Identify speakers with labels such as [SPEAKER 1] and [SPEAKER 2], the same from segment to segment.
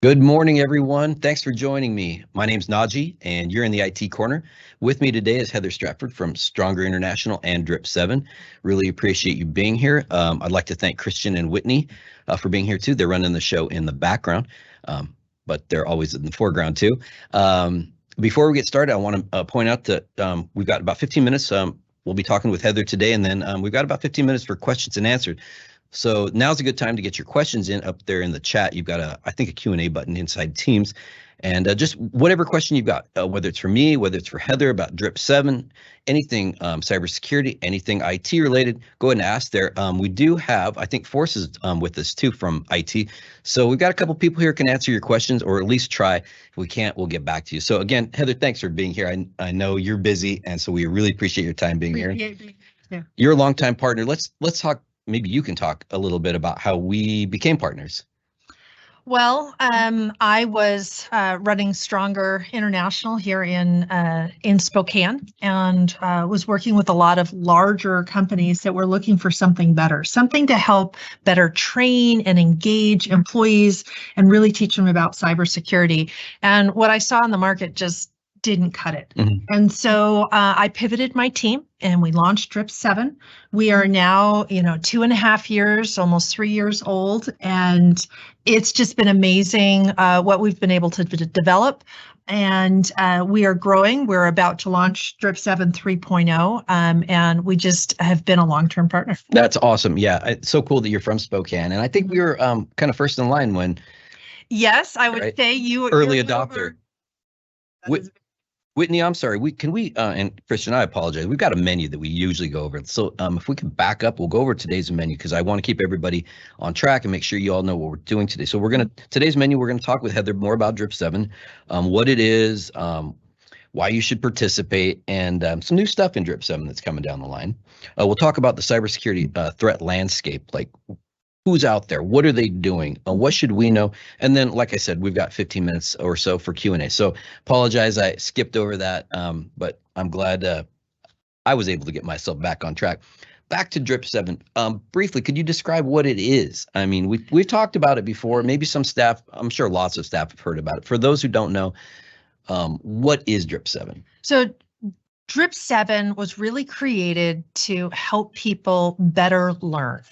[SPEAKER 1] Good morning, everyone. Thanks for joining me. My name's Naci, and you're in the IT Corner. With me today is Heather Stratford from Stronger International and Drip7. Really appreciate you being here. I'd like to thank Christian and Whitney for being here too. They're running the show in the background, but they're always in the foreground too. Before we get started, I want to point out that we've got about 15 minutes. We'll be talking with Heather today, and then we've got about 15 minutes for questions and answers. So now's a good time to get your questions in up there in the chat. You've got I think a Q&A button inside Teams, and just whatever question you've got, whether it's for me, whether it's for Heather about Drip7, anything cybersecurity, anything IT related, go ahead and ask there. We do have, I think, Forces with us too from IT. So we've got a couple people here who can answer your questions, or at least try. If we can't, we'll get back to you. So again, Heather, thanks for being here. I know you're busy, and so we really appreciate your time being here. Yeah. You're a longtime partner. Let's talk. Maybe you can talk a little bit about how we became partners.
[SPEAKER 2] Well, I was running Stronger International here in Spokane, and was working with a lot of larger companies that were looking for something better, something to help better train and engage employees and really teach them about cybersecurity. And what I saw in the market just didn't cut it. Mm-hmm. And so I pivoted my team and we launched Drip7. We are now, 2.5 years, almost 3 years old. And it's just been amazing what we've been able to develop. And we are growing. We're about to launch Drip7 3.0. And we just have been a long-term partner.
[SPEAKER 1] That's awesome. Yeah, it's so cool that you're from Spokane. And I think we were kind of first in line when.
[SPEAKER 2] Yes, I would say you were
[SPEAKER 1] early adopter. Whitney, I'm sorry. And Christian, I apologize. We've got a menu that we usually go over. So if we can back up, we'll go over today's menu because I want to keep everybody on track and make sure you all know what we're doing today. So today's menu, we're going to talk with Heather more about Drip7, what it is, why you should participate, and some new stuff in Drip7 that's coming down the line. We'll talk about the cybersecurity threat landscape, like who's out there, what are they doing, what should we know? And then, like I said, we've got 15 minutes or so for Q&A. So apologize, I skipped over that, but I'm glad I was able to get myself back on track. Back to Drip7. Briefly, could you describe what it is? I mean, we've talked about it before. Maybe some staff, I'm sure lots of staff have heard about it. For those who don't know, what is Drip7?
[SPEAKER 2] So Drip7 was really created to help people better learn.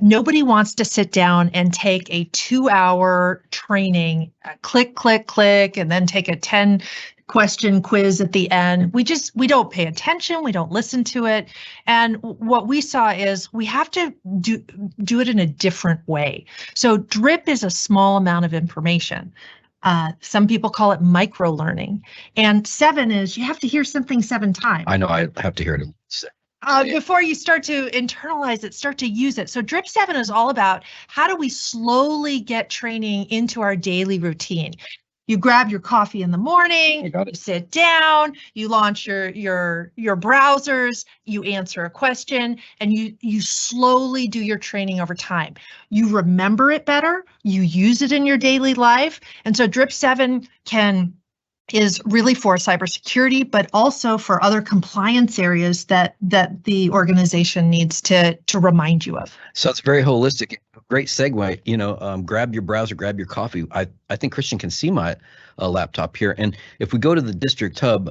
[SPEAKER 2] Nobody wants to sit down and take a 2-hour training, click, click, click, and then take a 10-question quiz at the end. We don't pay attention. We don't listen to it. And what we saw is we have to do it in a different way. So Drip is a small amount of information. Some people call it micro learning. And 7 is you have to hear something 7 times.
[SPEAKER 1] I know I have to hear it.
[SPEAKER 2] Before you start to internalize it, start to use it. So Drip7 is all about how do we slowly get training into our daily routine. You grab your coffee in the morning, you sit down, you launch your browsers, you answer a question, and you slowly do your training over time. You remember it better, you use it in your daily life. And so Drip7 is really for cybersecurity, but also for other compliance areas that the organization needs to remind you of.
[SPEAKER 1] So it's very holistic. Great segue. Grab your browser, grab your coffee. I think Christian can see my laptop here, and if we go to the district hub,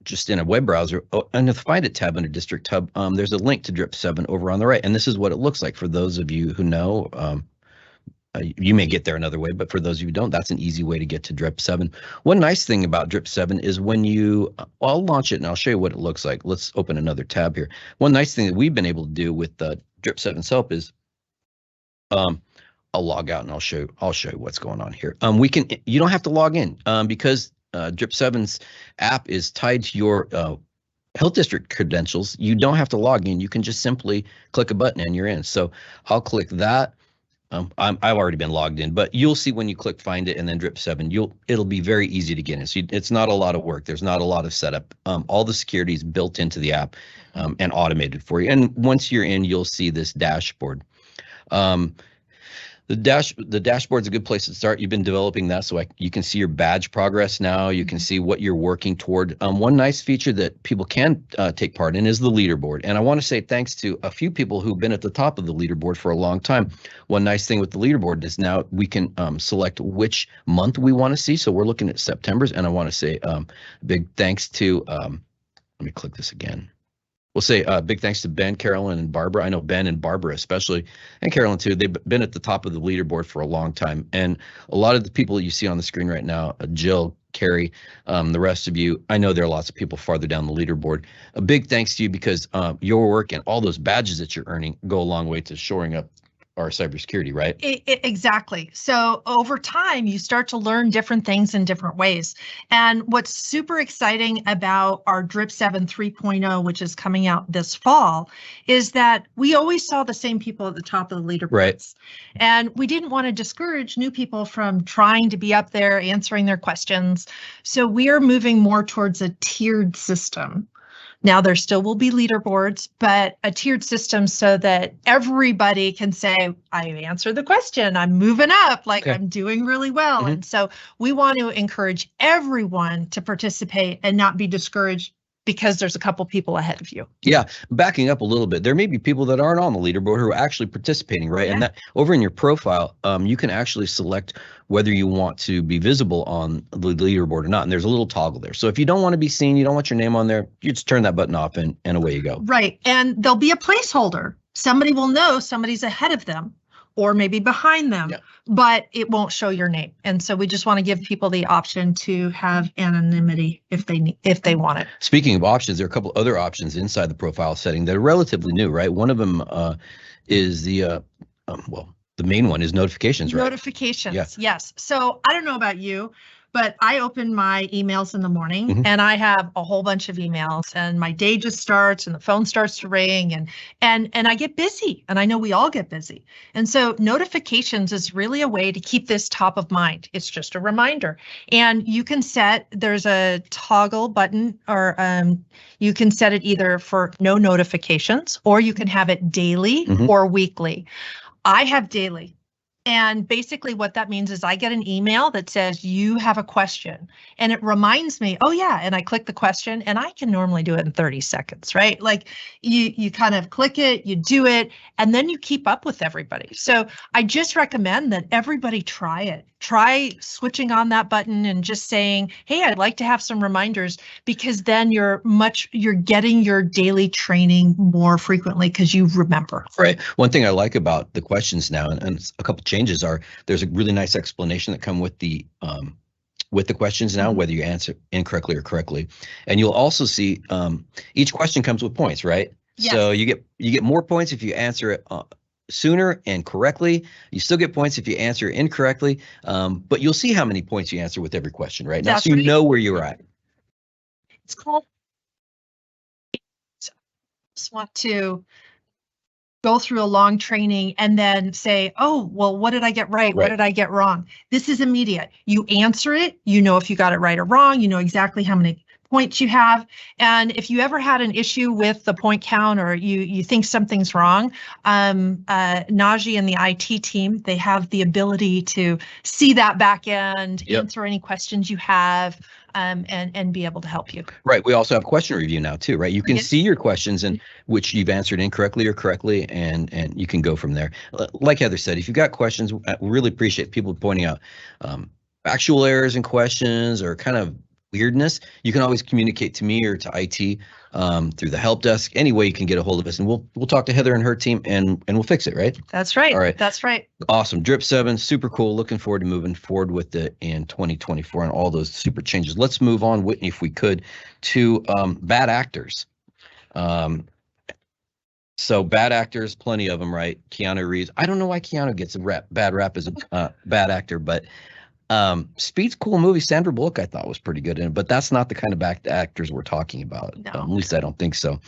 [SPEAKER 1] just in a web browser, and the Find It tab under district hub, there's a link to Drip7 over on the right, and this is what it looks like for those of you who know. You may get there another way, but for those of you who don't, that's an easy way to get to Drip7. One nice thing about Drip7 is when I'll launch it and I'll show you what it looks like. Let's open another tab here. One nice thing that we've been able to do with Drip7 help is, I'll log out and I'll show you what's going on here. You don't have to log in because Drip7's app is tied to your health district credentials. You don't have to log in. You can just simply click a button and you're in. So I'll click that. I've already been logged in, but you'll see when you click Find It and then Drip7, it'll be very easy to get in. So it's not a lot of work. There's not a lot of setup. All the security is built into the app and automated for you. And once you're in, you'll see this dashboard. The dashboard's a good place to start. You've been developing that, so you can see your badge progress now. You can see what you're working toward. One nice feature that people can take part in is the leaderboard. And I want to say thanks to a few people who've been at the top of the leaderboard for a long time. One nice thing with the leaderboard is now we can select which month we want to see. So we're looking at September's, and I want to say big thanks to, let me click this again. We'll say big thanks to Ben, Carolyn, and Barbara. I know Ben and Barbara especially, and Carolyn too. They've been at the top of the leaderboard for a long time. And a lot of the people that you see on the screen right now, Jill, Carrie, the rest of you, I know there are lots of people farther down the leaderboard. A big thanks to you because your work and all those badges that you're earning go a long way to shoring up our cybersecurity, right?
[SPEAKER 2] Exactly. So over time, you start to learn different things in different ways. And what's super exciting about our Drip7 3.0, which is coming out this fall, is that we always saw the same people at the top of the leaderboards.
[SPEAKER 1] Right.
[SPEAKER 2] And we didn't want to discourage new people from trying to be up there, answering their questions. So we are moving more towards a tiered system. Now, there still will be leaderboards, but a tiered system so that everybody can say, I answered the question, I'm moving up, like I'm doing really well. And so we want to encourage everyone to participate and not be discouraged because there's a couple people ahead of you.
[SPEAKER 1] Yeah, backing up a little bit, there may be people that aren't on the leaderboard who are actually participating, right? Yeah. And that over in your profile, you can actually select whether you want to be visible on the leaderboard or not. And there's a little toggle there. So if you don't want to be seen, you don't want your name on there, you just turn that button off and away you go.
[SPEAKER 2] Right. And there'll be a placeholder. Somebody will know somebody's ahead of them or maybe behind them, but it won't show your name. And so we just want to give people the option to have anonymity if they want it.
[SPEAKER 1] Speaking of options, there are a couple other options inside the profile setting that are relatively new, right? One of them is the main one is notifications, right?
[SPEAKER 2] Notifications, yes. So I don't know about you, but I open my emails in the morning and I have a whole bunch of emails and my day just starts and the phone starts to ring and I get busy, and I know we all get busy. And so notifications is really a way to keep this top of mind. It's just a reminder. And you can there's a toggle button, or you can set it either for no notifications, or you can have it daily or weekly. I have daily. And basically what that means is I get an email that says you have a question, and it reminds me, oh yeah, and I click the question, and I can normally do it in 30 seconds, right? Like you kind of click it, you do it, and then you keep up with everybody. So I just recommend that everybody try it. Try switching on that button and just saying, hey, I'd like to have some reminders, because then you're getting your daily training more frequently because you remember.
[SPEAKER 1] Right. One thing I like about the questions now, and a couple changes are, there's a really nice explanation that come with the questions now, whether you answer incorrectly or correctly. And you'll also see each question comes with points, right? Yes. So you get more points if you answer it sooner and correctly. You still get points if you answer incorrectly, but you'll see how many points you answer with every question, right? Now, so you know where you're at.
[SPEAKER 2] It's called, just want to go through a long training and then say, oh, well, what did I get right? What did I get wrong? This is immediate. You answer it, you know if you got it right or wrong, you know exactly how many points you have. And if you ever had an issue with the point count, or you think something's wrong, Naci and the IT team, they have the ability to see that back end, answer any questions you have, and be able to help you.
[SPEAKER 1] Right. We also have question review now too, right? You can see your questions and which you've answered incorrectly or correctly, and you can go from there. Like Heather said, if you've got questions, we really appreciate people pointing out actual errors in questions or kind of weirdness. You can always communicate to me or to IT through the help desk. Any way you can get a hold of us, and we'll talk to Heather and her team, and we'll fix it, right?
[SPEAKER 2] That's right.
[SPEAKER 1] All right.
[SPEAKER 2] That's right.
[SPEAKER 1] Awesome. Drip7, super cool. Looking forward to moving forward with it in 2024 and all those super changes. Let's move on, Whitney, if we could, to bad actors. So bad actors, plenty of them, right? Keanu Reeves. I don't know why Keanu gets a bad rap as a bad actor, but Speed's a cool movie. Sandra Bullock I thought was pretty good in it, but that's not the kind of bad actors we're talking about. No. At least I don't think so.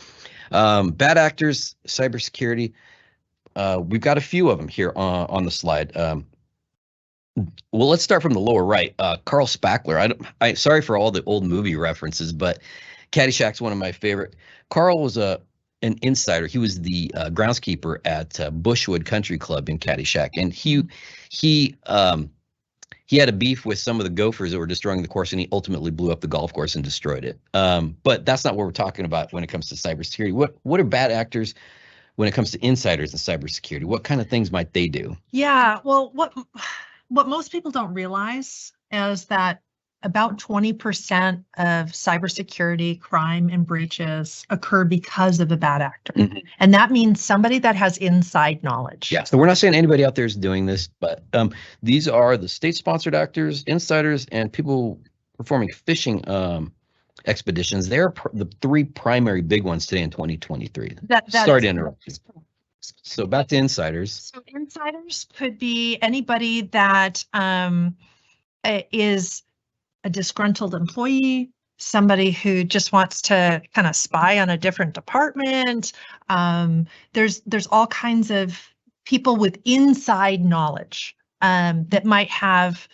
[SPEAKER 1] Bad actors, cybersecurity. We've got a few of them here on the slide. Well, let's start from the lower right. Carl Spackler. I sorry for all the old movie references, but Caddyshack's one of my favorite. Carl was a an insider. He was the groundskeeper at Bushwood Country Club in Caddyshack, and he had a beef with some of the gophers that were destroying the course, and he ultimately blew up the golf course and destroyed it. But that's not what we're talking about when it comes to cybersecurity. What are bad actors when it comes to insiders in cybersecurity? What kind of things might they do?
[SPEAKER 2] Yeah, well, what most people don't realize is that about 20% of cybersecurity crime and breaches occur because of a bad actor. Mm-hmm. And that means somebody that has inside knowledge.
[SPEAKER 1] Yeah, so we're not saying anybody out there is doing this, but these are the state-sponsored actors, insiders, and people performing phishing expeditions. They're the three primary big ones today in 2023. Sorry to interrupt. So back to insiders.
[SPEAKER 2] So insiders could be anybody that is a disgruntled employee, somebody who just wants to kind of spy on a different department. There's all kinds of people with inside knowledge that might have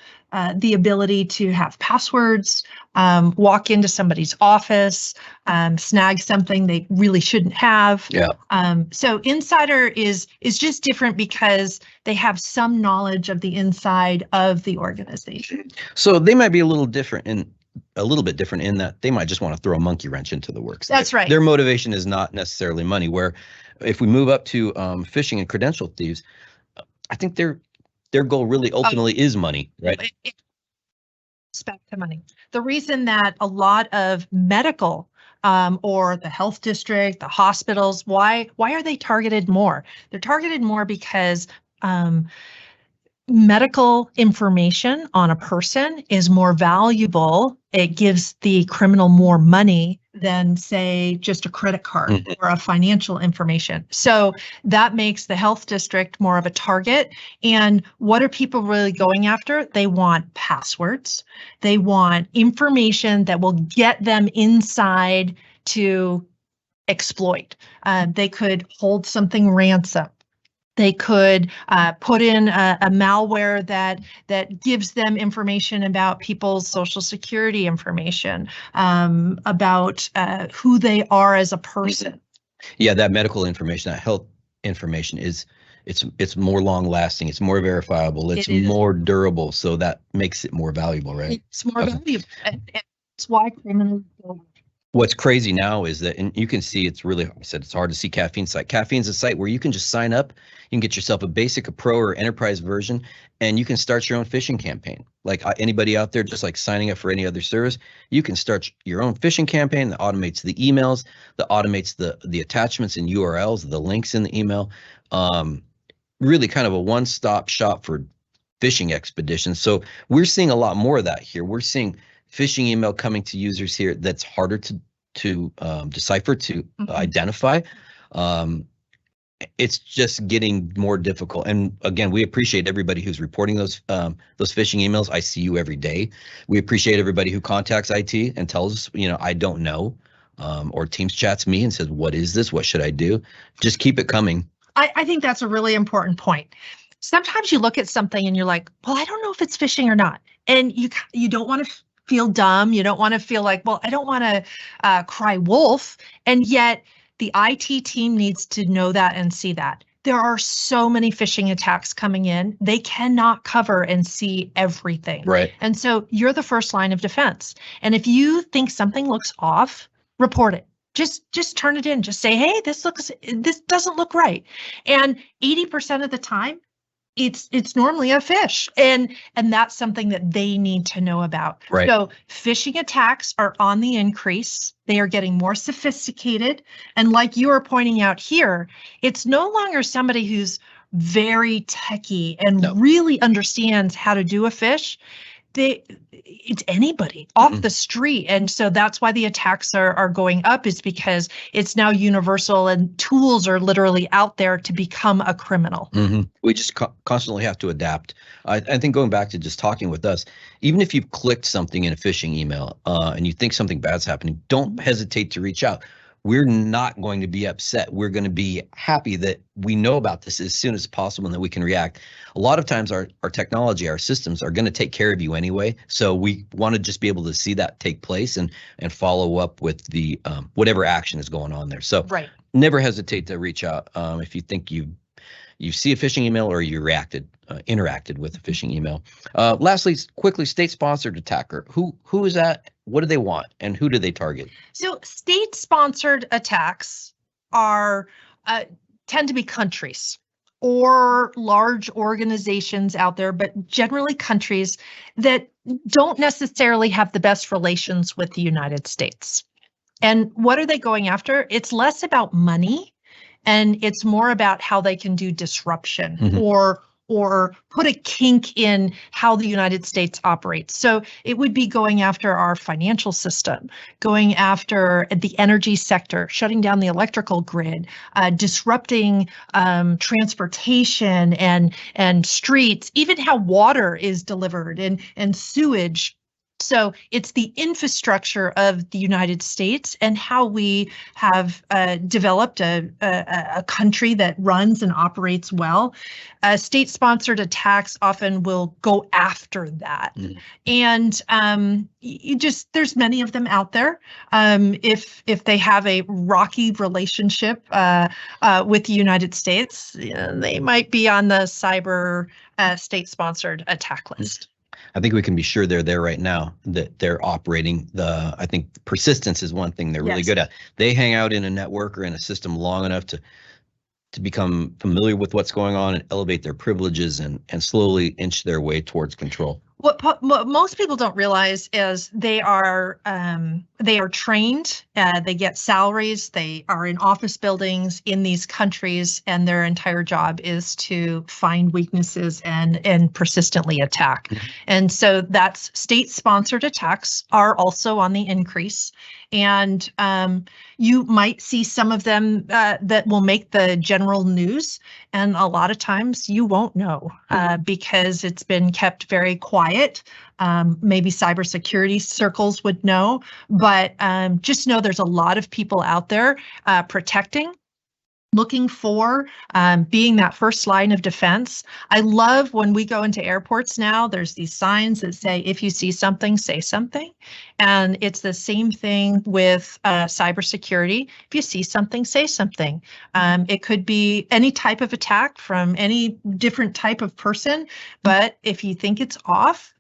[SPEAKER 2] the ability to have passwords, walk into somebody's office, snag something they really shouldn't have.
[SPEAKER 1] Yeah.
[SPEAKER 2] So insider is just different because they have some knowledge of the inside of the organization.
[SPEAKER 1] So they might be a little bit different in that they might just want to throw a monkey wrench into the works.
[SPEAKER 2] That's right.
[SPEAKER 1] Their motivation is not necessarily money. Where if we move up to phishing and credential thieves, I think their goal really ultimately is money, right?
[SPEAKER 2] Back to money. The reason that a lot of medical or the health district, the hospitals, why are they targeted more? They're targeted more because medical information on a person is more valuable. It gives the criminal more money than, say, just a credit card or a financial information. So that makes the health district more of a target. And what are people really going after? They want passwords. They want information that will get them inside to exploit. They could hold something ransom. They could put in a malware that gives them information about people's social security information, about who they are as a person.
[SPEAKER 1] Yeah, that medical information, that health information it's more long lasting, it's more verifiable, it's more durable, so that makes it more valuable, right?
[SPEAKER 2] It's more valuable. And it's why criminals go.
[SPEAKER 1] What's crazy now is that, and you can see it's really, I said it's hard to see Caffeine's site. Caffeine's a site where you can just sign up, you can get yourself a basic, a pro, or enterprise version, and you can start your own phishing campaign. Like anybody out there, just like signing up for any other service, you can start your own phishing campaign that automates the emails, that automates the attachments and URLs, the links in the email. Really kind of a one-stop shop for phishing expeditions. So we're seeing a lot more of that here. We're seeing phishing email coming to users here that's harder to decipher, to identify. It's just getting more difficult. And again, we appreciate everybody who's reporting those phishing emails. I see you every day. We appreciate everybody who contacts IT and tells us, I don't know, or Teams chats me and says, what is this? What should I do? Just keep it coming.
[SPEAKER 2] I think that's a really important point. Sometimes you look at something and you're like, well, I don't know if it's phishing or not. And you don't want to feel dumb. You don't want to feel like, well, I don't want to cry wolf. And yet the IT team needs to know that and see that. There are so many phishing attacks coming in. They cannot cover and see everything.
[SPEAKER 1] Right.
[SPEAKER 2] And so you're the first line of defense. And if you think something looks off, report it. Just turn it in. Just say, hey, this doesn't look right. And 80% of the time, it's normally a fish, and that's something that they need to know about.
[SPEAKER 1] Right.
[SPEAKER 2] So phishing attacks are on the increase. They are getting more sophisticated, and like you are pointing out here, it's no longer somebody who's very techie and really understands how to do a phish. It's anybody off the street. And so that's why the attacks are going up, is because it's now universal and tools are literally out there to become a criminal.
[SPEAKER 1] We just constantly have to adapt. I think going back to just talking with us, even if you've clicked something in a phishing email and you think something bad's happening, don't hesitate to reach out. we're not going to be upset. We're going to be happy that we know about this as soon as possible and that we can react. A lot of times our technology, our systems are going to take care of you anyway. So we want to just be able to see that take place and follow up with the whatever action is going on there. So
[SPEAKER 2] Right.
[SPEAKER 1] never hesitate to reach out if you think you see a phishing email or you interacted with a phishing email. Lastly, quickly, state-sponsored attacker. Who is that? What do they want, and who do they target?
[SPEAKER 2] So state-sponsored attacks are tend to be countries or large organizations out there, but generally countries that don't necessarily have the best relations with the United States. And what are they going after? It's less about money, and it's more about how they can do disruption or put a kink in how the United States operates. So it would be going after our financial system, going after the energy sector, shutting down the electrical grid, disrupting transportation and streets, even how water is delivered and sewage. So it's the infrastructure of the United States and how we have developed a country that runs and operates well. State-sponsored attacks often will go after that. And there's many of them out there. If they have a rocky relationship with the United States, they might be on the cyber state-sponsored attack list.
[SPEAKER 1] I think we can be sure they're there right now, that they're operating. I think persistence is one thing they're really good at. They hang out in a network or in a system long enough to become familiar with what's going on and elevate their privileges and slowly inch their way towards control.
[SPEAKER 2] What most people don't realize is they are trained, they get salaries, they are in office buildings in these countries, and their entire job is to find weaknesses and persistently attack. And so that's state-sponsored attacks are also on the increase. And you might see some of them that will make the general news, and a lot of times you won't know because it's been kept very quiet. Maybe cybersecurity circles would know, but just know there's a lot of people out there protecting, looking for, being that first line of defense. I love when we go into airports now, there's these signs that say, if you see something, say something. And it's the same thing with cybersecurity. If you see something, say something. It could be any type of attack from any different type of person, but if you think it's off,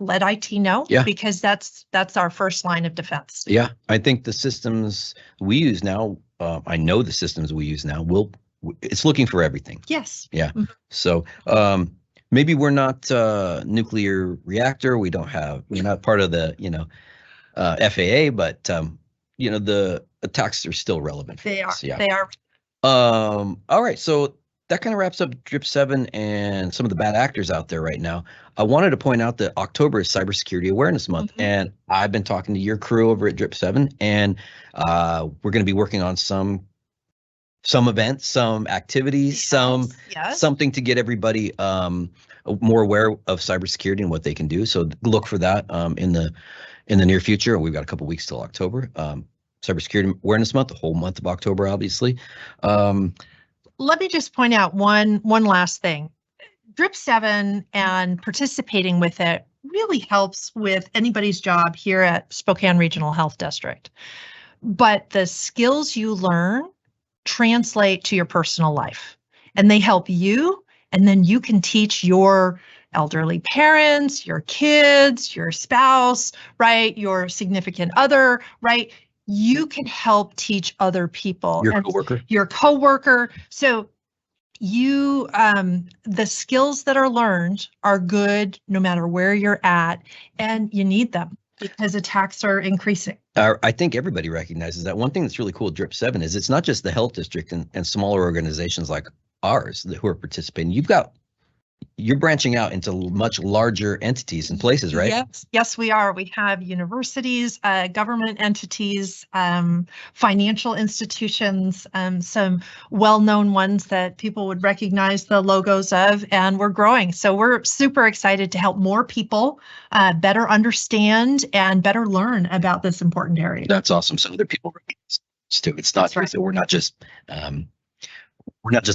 [SPEAKER 2] let IT know, because that's our first line of defense. Yeah,
[SPEAKER 1] I think the systems we use now, I know the systems we use now it's looking for everything.
[SPEAKER 2] Yes.
[SPEAKER 1] Yeah. So maybe we're not nuclear reactor. We're not part of the FAA, but the attacks are still relevant.
[SPEAKER 2] They are.
[SPEAKER 1] Yeah.
[SPEAKER 2] They are.
[SPEAKER 1] All right. So that kind of wraps up Drip7 and some of the bad actors out there right now. I wanted to point out that October is Cybersecurity Awareness Month, and I've been talking to your crew over at Drip7, and we're going to be working on some events, some activities, something to get everybody more aware of cybersecurity and what they can do. So look for that in the near future. We've got a couple weeks till October. Cybersecurity Awareness Month, the whole month of October, obviously.
[SPEAKER 2] Let me just point out one last thing. Drip7 and participating with it really helps with anybody's job here at Spokane Regional Health District. But the skills you learn translate to your personal life, and they help you, and then you can teach your elderly parents, your kids, your spouse, right? Your significant other, right? You can help teach other people. Your coworker. So the skills that are learned are good no matter where you're at, and you need them because attacks are increasing.
[SPEAKER 1] I think everybody recognizes that. One thing that's really cool at Drip7 is it's not just the health district and smaller organizations like ours who are participating. You're branching out into much larger entities and places, right?
[SPEAKER 2] Yes, we are. We have universities, government entities, financial institutions, some well-known ones that people would recognize the logos of, and we're growing. So we're super excited to help more people better understand and better learn about this important area.
[SPEAKER 1] That's awesome. So other people recognize too. It's not
[SPEAKER 2] That's right.
[SPEAKER 1] so we're not just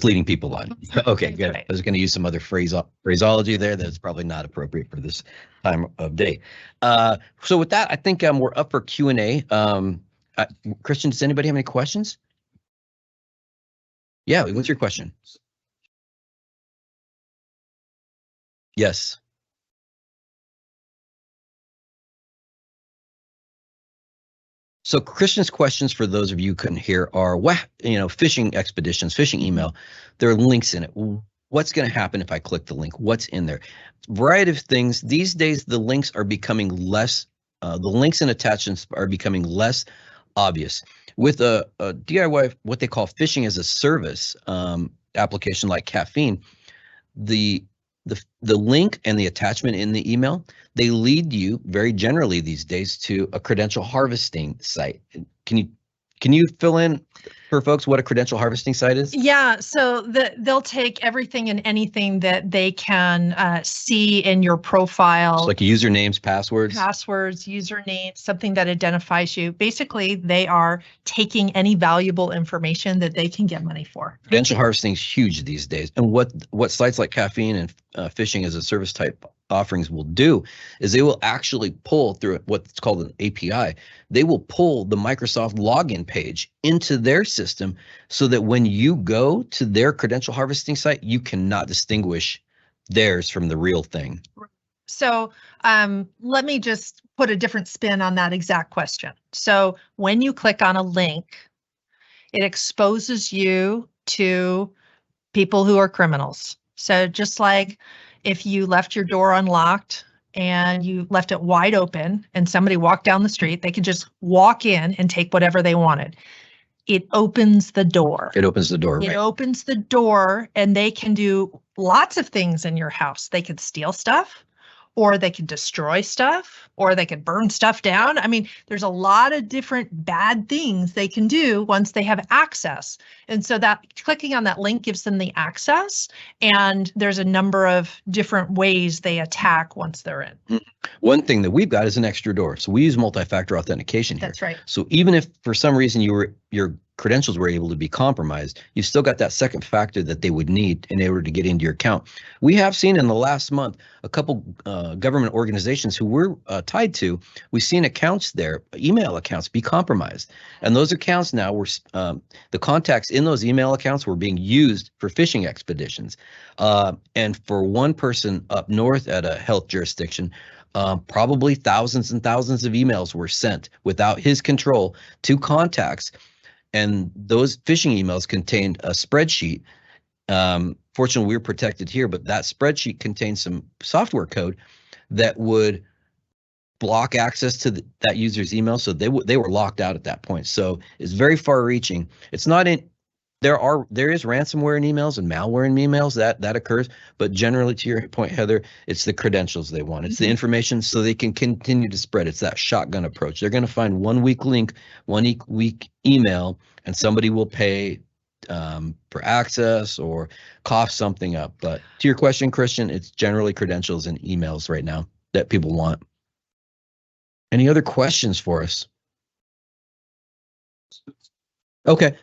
[SPEAKER 1] leading people on. Okay, good.
[SPEAKER 2] Right.
[SPEAKER 1] I was going to use some other phraseology there that's probably not appropriate for this time of day. So with that, I think we're up for Q&A. Christian, does anybody have any questions? Yeah, what's your question? Yes. So Christian's questions, for those of you who couldn't hear, are phishing expeditions, phishing email. There are links in it. What's going to happen if I click the link? What's in there? Variety of things. These days, the links are becoming less. The links and attachments are becoming less obvious. With a DIY, what they call phishing as a service application like Caffeine, the link and the attachment in the email, they lead you very generally these days to a credential harvesting site. Can you fill in for folks what a credential harvesting site is?
[SPEAKER 2] Yeah, so they'll take everything and anything that they can see in your profile.
[SPEAKER 1] So like usernames, passwords,
[SPEAKER 2] usernames, something that identifies you. Basically, they are taking any valuable information that they can get money for.
[SPEAKER 1] Credential harvesting is huge these days. And what sites like Caffeine and phishing as a service type offerings will do is they will actually pull through what's called an API. They will pull the Microsoft login page into their system so that when you go to their credential harvesting site, you cannot distinguish theirs from the real thing.
[SPEAKER 2] So let me just put a different spin on that exact question. So when you click on a link, it exposes you to people who are criminals. So just like if you left your door unlocked and you left it wide open and somebody walked down the street, they could just walk in and take whatever they wanted. It opens the door.
[SPEAKER 1] It opens the door, right?
[SPEAKER 2] It opens the door, and they can do lots of things in your house. They could steal stuff, or they can destroy stuff, or they can burn stuff down. I mean, there's a lot of different bad things they can do once they have access. And so that clicking on that link gives them the access, and there's a number of different ways they attack once they're in.
[SPEAKER 1] One thing that we've got is an extra door. So we use multi-factor authentication here.
[SPEAKER 2] That's right.
[SPEAKER 1] So even if for some reason your credentials were able to be compromised, you've still got that second factor that they would need in order to get into your account. We have seen in the last month a couple government organizations who we're tied to, we've seen accounts there, email accounts, be compromised. And those accounts now were, the contacts in those email accounts were being used for phishing expeditions. And for one person up north at a health jurisdiction, probably thousands and thousands of emails were sent without his control to contacts. And those phishing emails contained a spreadsheet. Fortunately, we were protected here, but that spreadsheet contained some software code that would block access to that user's email. So they were locked out at that point. So it's very far reaching. It's not in, there is ransomware in emails and malware in emails that occurs, but generally, to your point, Heather, it's the credentials they want. It's the information so they can continue to spread. It's that shotgun approach. They're going to find one weak link, one weak email, and somebody will pay for access or cough something up. But to your question, Christian, it's generally credentials and emails right now that people want. Any other questions for us? Okay.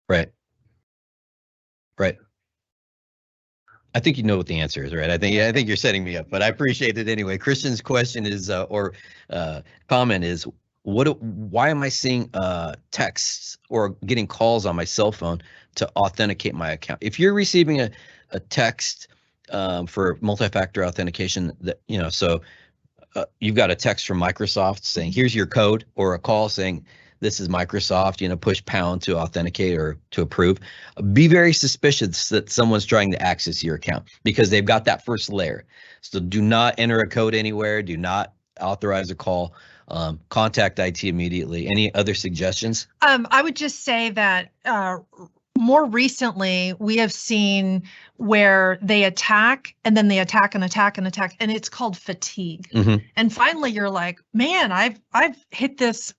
[SPEAKER 1] Right. Right. I think you know what the answer is, right? I think you're setting me up, but I appreciate it anyway. Christian's question is, comment is, why am I seeing texts or getting calls on my cell phone to authenticate my account? If you're receiving a text for multi-factor authentication, that so you've got a text from Microsoft saying, here's your code, or a call saying, this is Microsoft, push pound to authenticate or to approve. Be very suspicious that someone's trying to access your account because they've got that first layer. So do not enter a code anywhere. Do not authorize a call. Contact IT immediately. Any other suggestions?
[SPEAKER 2] I would just say that more recently, we have seen where they attack and then they attack and attack and attack, and it's called fatigue.
[SPEAKER 1] Mm-hmm.
[SPEAKER 2] And finally, you're like, man, I've hit this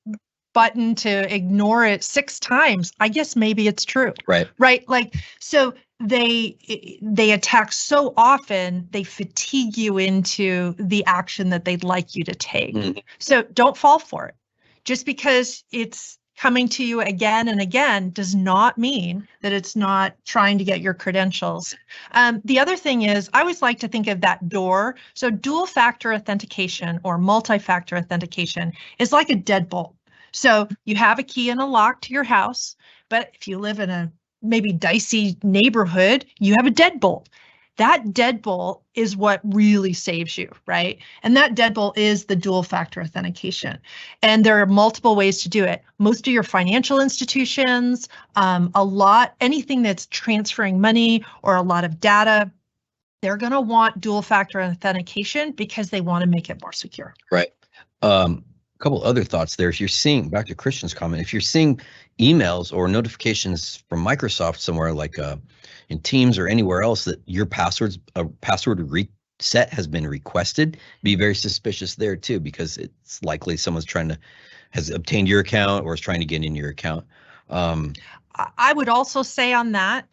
[SPEAKER 2] button to ignore it 6 times. I guess maybe it's true.
[SPEAKER 1] Right.
[SPEAKER 2] Right. Like, so they attack so often, they fatigue you into the action that they'd like you to take. So don't fall for it. Just because it's coming to you again and again does not mean that it's not trying to get your credentials. The other thing is, I always like to think of that door. So dual factor authentication or multi-factor authentication is like a deadbolt. So you have a key and a lock to your house, but if you live in a maybe dicey neighborhood, you have a deadbolt. That deadbolt is what really saves you, right? And that deadbolt is the dual factor authentication. And there are multiple ways to do it. Most of your financial institutions, anything that's transferring money or a lot of data, they're going to want dual factor authentication because they want to make it more secure.
[SPEAKER 1] Right. A couple other thoughts there. If you're seeing, back to Christian's comment, if you're seeing emails or notifications from Microsoft somewhere like in Teams or anywhere else that your password reset has been requested, be very suspicious there too, because it's likely someone's has obtained your account or is trying to get in your account.
[SPEAKER 2] I would also say on that,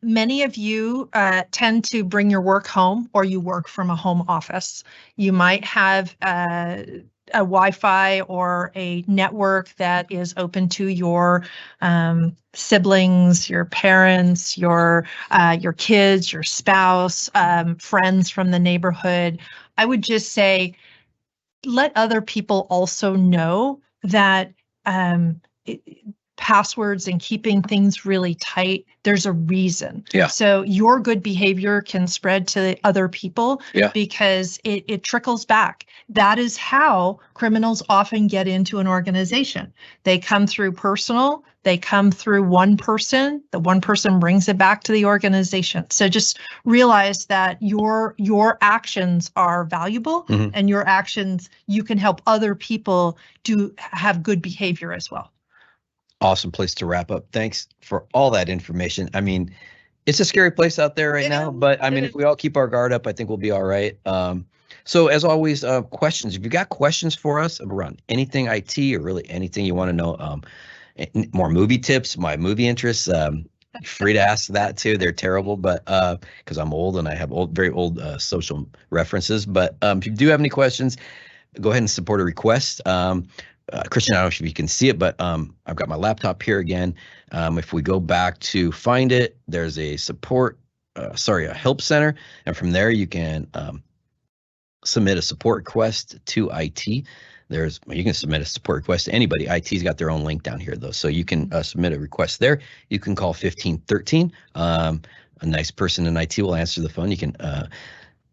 [SPEAKER 2] many of you tend to bring your work home, or you work from a home office. You might have a Wi-Fi or a network that is open to your siblings, your parents, your kids, your spouse, friends from the neighborhood. I would just say, let other people also know that passwords and keeping things really tight, there's a reason.
[SPEAKER 1] Yeah.
[SPEAKER 2] So your good behavior can spread to other people because it trickles back. That is how criminals often get into an organization. They come through personal, they come through one person, the one person brings it back to the organization. So just realize that your actions are valuable, and your actions, you can help other people have good behavior as well.
[SPEAKER 1] Awesome place to wrap up. Thanks for all that information. I mean, it's a scary place out there right now, but I mean, if we all keep our guard up, I think we'll be all right. So as always, questions. If you got questions for us around anything IT or really anything you want to know, more movie tips, my movie interests, free to ask that too. They're terrible, but because I'm old and I have very old social references. But if you do have any questions, go ahead and support a request. Christian, I don't know if you can see it, but I've got my laptop here again. If we go back to find it, there's a a help center. And from there, you can submit a support request to IT. You can submit a support request to anybody. IT's got their own link down here, though. So you can submit a request there. You can call 1513. A nice person in IT will answer the phone. You can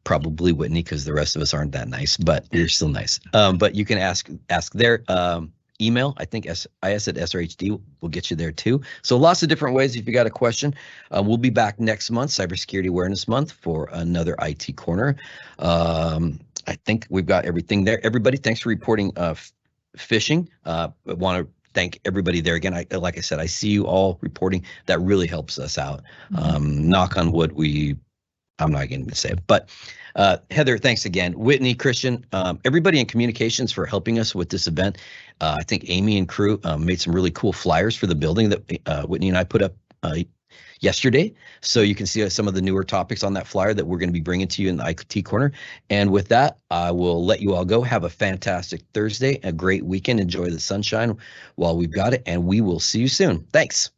[SPEAKER 1] probably Whitney, because the rest of us aren't that nice, but you're still nice. But you can ask their email. I think is@srhd will get you there too. So lots of different ways if you got a question. We'll be back next month, Cybersecurity Awareness Month, for another IT Corner. I think we've got everything there. Everybody, thanks for reporting phishing. I want to thank everybody there again. Like I said, I see you all reporting. That really helps us out. Knock on wood, I'm not going to say it, but Heather, thanks again. Whitney, Christian, everybody in communications for helping us with this event. I think Amy and crew made some really cool flyers for the building that Whitney and I put up yesterday. So you can see some of the newer topics on that flyer that we're going to be bringing to you in the IT Corner. And with that, I will let you all go. Have a fantastic Thursday, a great weekend. Enjoy the sunshine while we've got it, and we will see you soon. Thanks.